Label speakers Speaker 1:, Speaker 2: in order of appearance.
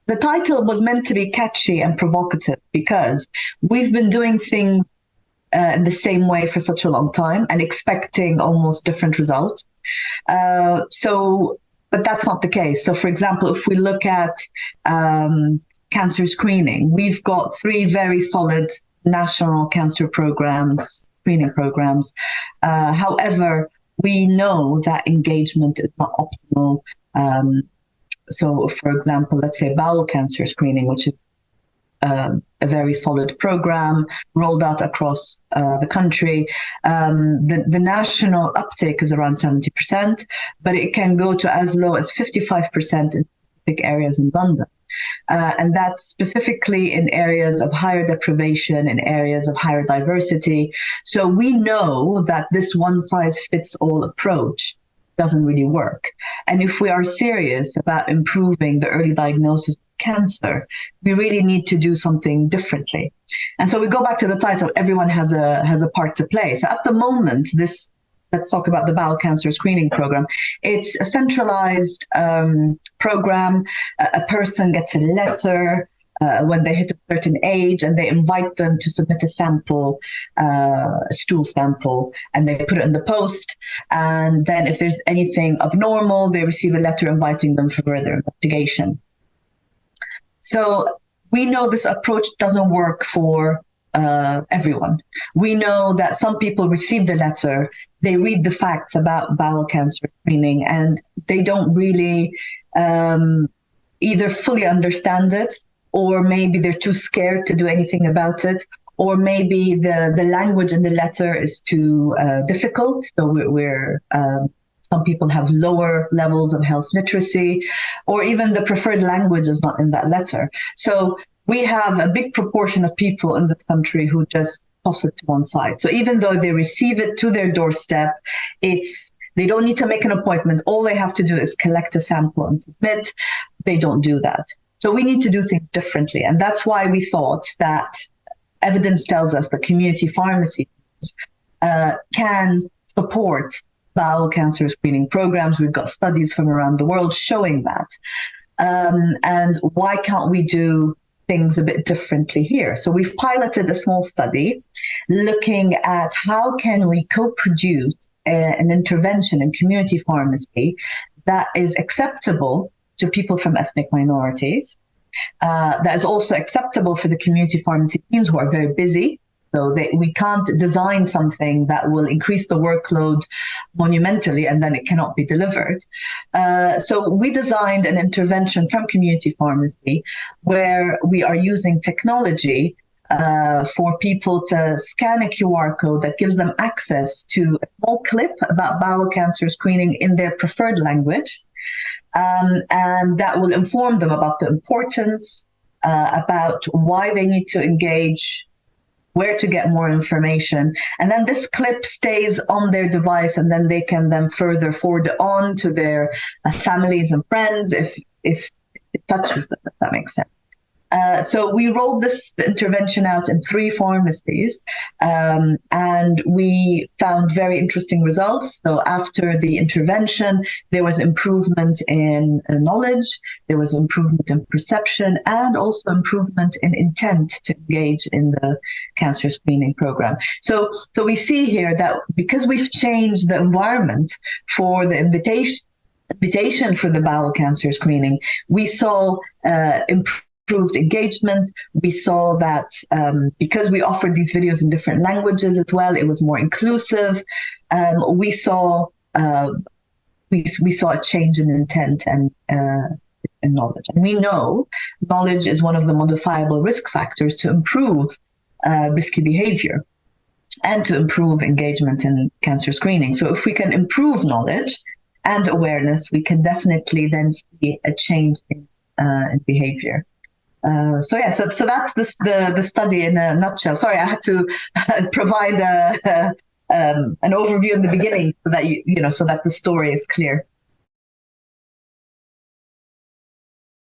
Speaker 1: the title was meant to be catchy and provocative because we've been doing things in the same way for such a long time and expecting almost different results. But that's not the case. So, for example, if we look at cancer screening, we've got 3 very solid national cancer programs, screening programs. However, we know that engagement is not optimal. So, for example, let's say bowel cancer screening, which is a very solid program rolled out across the country. The national uptake is around 70%, but it can go to as low as 55% in specific areas in London. And that's specifically in areas of higher deprivation, in areas of higher diversity. So we know that this one-size-fits-all approach doesn't really work. And if we are serious about improving the early diagnosis of cancer, we really need to do something differently. And so we go back to the title, everyone has a part to play. So at the moment, let's talk about the bowel cancer screening program. It's a centralized program. A person gets a letter when they hit a certain age, and they invite them to submit a sample, a stool sample, and they put it in the post. And then if there's anything abnormal, they receive a letter inviting them for further investigation. So we know this approach doesn't work for everyone. We know that some people receive the letter, they read the facts about bowel cancer screening, and they don't really either fully understand it, or maybe they're too scared to do anything about it, or maybe the language in the letter is too difficult. So some people have lower levels of health literacy, or even the preferred language is not in that letter. So we have a big proportion of people in this country who just toss it to one side. So even though they receive it to their doorstep, they don't need to make an appointment. All they have to do is collect a sample and submit. They don't do that. So we need to do things differently. And that's why we thought that evidence tells us that community pharmacies can support bowel cancer screening programs. We've got studies from around the world showing that. And why can't we do things a bit differently here? So we've piloted a small study looking at how can we co-produce an intervention in community pharmacy that is acceptable to people from ethnic minorities, that is also acceptable for the community pharmacy teams who are very busy. So we can't design something that will increase the workload monumentally and then it cannot be delivered. So we designed an intervention from community pharmacy where we are using technology for people to scan a QR code that gives them access to a small clip about bowel cancer screening in their preferred language. And that will inform them about the importance, about why they need to engage, where to get more information. And then this clip stays on their device, and then they can then further forward it on to their families and friends if it touches them, if that makes sense. So we rolled this intervention out in 3 pharmacies, and we found very interesting results. So after the intervention, there was improvement in knowledge, there was improvement in perception, and also improvement in intent to engage in the cancer screening program. So we see here that because we've changed the environment for the invitation for the bowel cancer screening, we saw improved engagement. We saw that because we offered these videos in different languages as well, it was more inclusive. We saw a change in intent and knowledge. And we know knowledge is one of the modifiable risk factors to improve risky behavior and to improve engagement in cancer screening. So if we can improve knowledge and awareness, we can definitely then see a change in behavior. So that's the study in a nutshell. Sorry, I had to provide an overview in the beginning so that so that the story is clear.